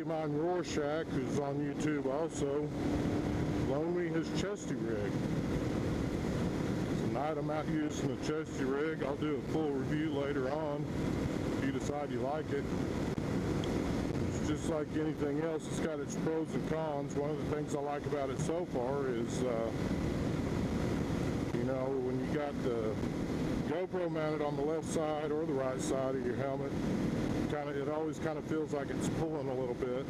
mine, Rorschach, who's on YouTube also, loaned me his Chesty rig. Tonight I'm out using the Chesty rig. I'll do a full review later on if you decide you like it. It's just like anything else, it's got its pros and cons. One of the things I like about it so far is, you know, when you got the GoPro mounted on the left side or the right side of your helmet, it always kind of feels like it's pulling a little bit.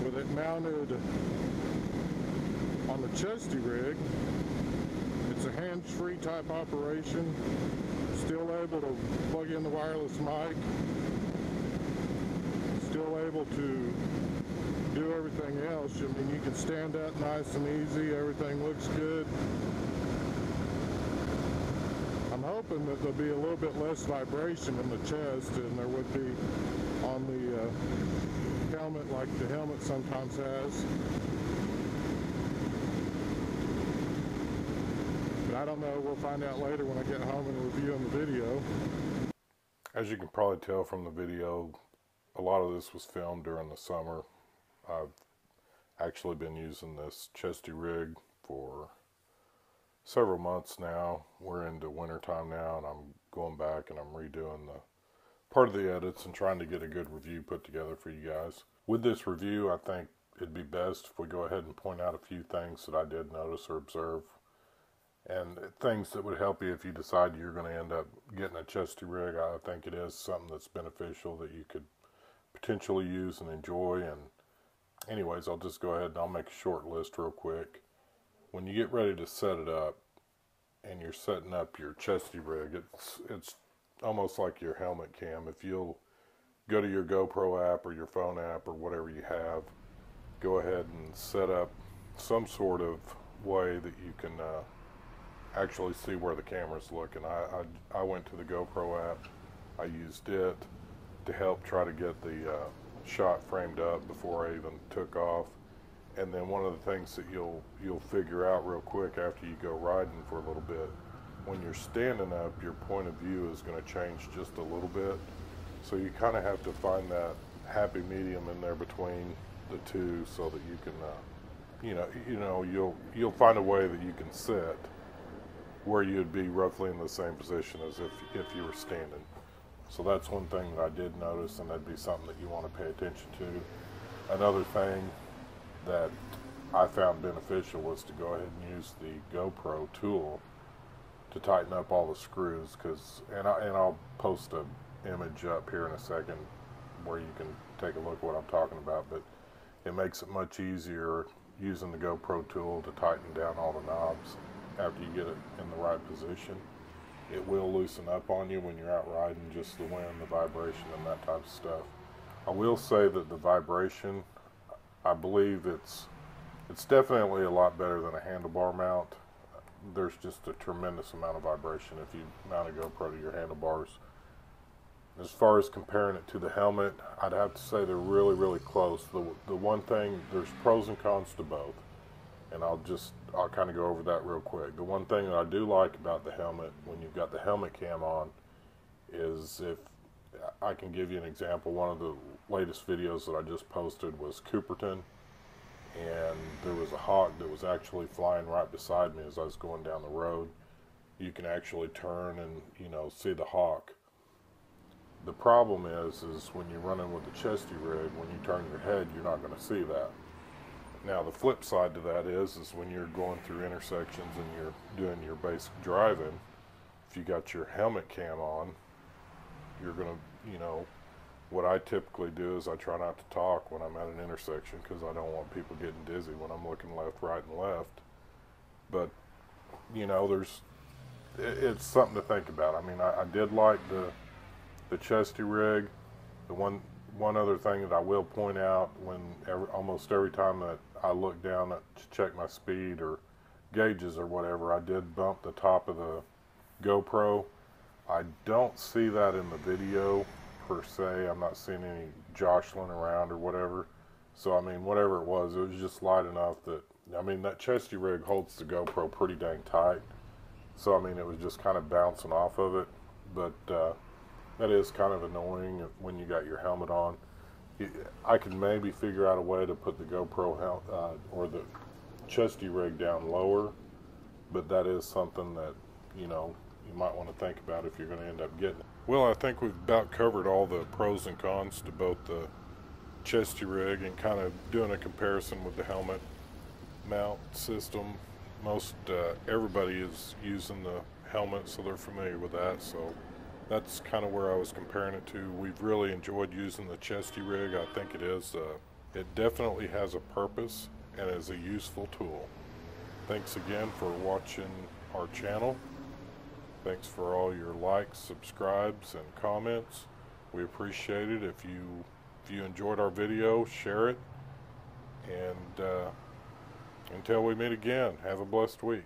With it mounted on the Chesty rig, it's a hands-free type operation. Still able to plug in the wireless mic. Still able to do everything else. I mean, you can stand up nice and easy. Everything looks good. I'm hoping that there'll be a little bit less vibration in the chest than there would be on the helmet, like the helmet sometimes has. But I don't know. We'll find out later when I get home and review the video. As you can probably tell from the video, a lot of this was filmed during the summer. I've actually been using this Chesty rig for several months now. We're into winter time now, and I'm going back and I'm redoing the part of the edits and trying to get a good review put together for you guys. With this review, I think it'd be best if we go ahead and point out a few things that I did notice or observe, and things that would help you if you decide you're going to end up getting a Chesty rig. I think it is something that's beneficial that you could potentially use and enjoy. And anyways, I'll just go ahead and I'll make a short list real quick. When you get ready to set it up and you're setting up your Chesty rig, it's almost like your helmet cam. If you'll go to your GoPro app or your phone app or whatever you have, go ahead and set up some sort of way that you can actually see where the camera's looking. I went to the GoPro app. I used it to help try to get the shot framed up before I even took off. And then one of the things that you'll figure out real quick after you go riding for a little bit, when you're standing up, your point of view is going to change just a little bit. So you kind of have to find that happy medium in there between the two, so that you can, you'll find a way that you can sit where you'd be roughly in the same position as if you were standing. So that's one thing that I did notice, and that'd be something that you want to pay attention to. Another thing that I found beneficial was to go ahead and use the GoPro tool to tighten up all the screws, and I'll post an image up here in a second where you can take a look at what I'm talking about, but it makes it much easier using the GoPro tool to tighten down all the knobs after you get it in the right position. It will loosen up on you when you're out riding, just the wind, the vibration, and that type of stuff. I will say that the vibration, I believe it's definitely a lot better than a handlebar mount. There's just a tremendous amount of vibration if you mount a GoPro to your handlebars. As far as comparing it to the helmet, I'd have to say they're really, really close. The one thing, there's pros and cons to both, and I'll kind of go over that real quick. The one thing that I do like about the helmet, when you've got the helmet cam on, is, if I can give you an example, one of the latest videos that I just posted was Cooperton, and there was a hawk that was actually flying right beside me as I was going down the road. You can actually turn and, see the hawk. The problem is when you're running with the Chesty rig, when you turn your head, you're not going to see that. Now, the flip side to that is when you're going through intersections and you're doing your basic driving, if you got your helmet cam on, you're going to, what I typically do is I try not to talk when I'm at an intersection, because I don't want people getting dizzy when I'm looking left, right, and left. But, it's something to think about. I mean, I did like the Chesty rig. The one other thing that I will point out, almost every time that I look down to check my speed or gauges or whatever, I did bump the top of the GoPro. I don't see that in the video per se. I'm not seeing any jostling around or whatever. So I mean, whatever it was just light enough that, I mean, that Chesty rig holds the GoPro pretty dang tight. So I mean, it was just kind of bouncing off of it. But that is kind of annoying when you got your helmet on. I could maybe figure out a way to put the GoPro or the Chesty rig down lower, but that is something that, you know, you might want to think about if you're going to end up getting it. Well, I think we've about covered all the pros and cons to both the Chesty rig and kind of doing a comparison with the helmet mount system. Most everybody is using the helmet, so they're familiar with that, so that's kind of where I was comparing it to. We've really enjoyed using the Chesty rig. I think it definitely has a purpose and is a useful tool. Thanks again for watching our channel. Thanks for all your likes, subscribes, and comments. We appreciate it. If you enjoyed our video, share it. And until we meet again, have a blessed week.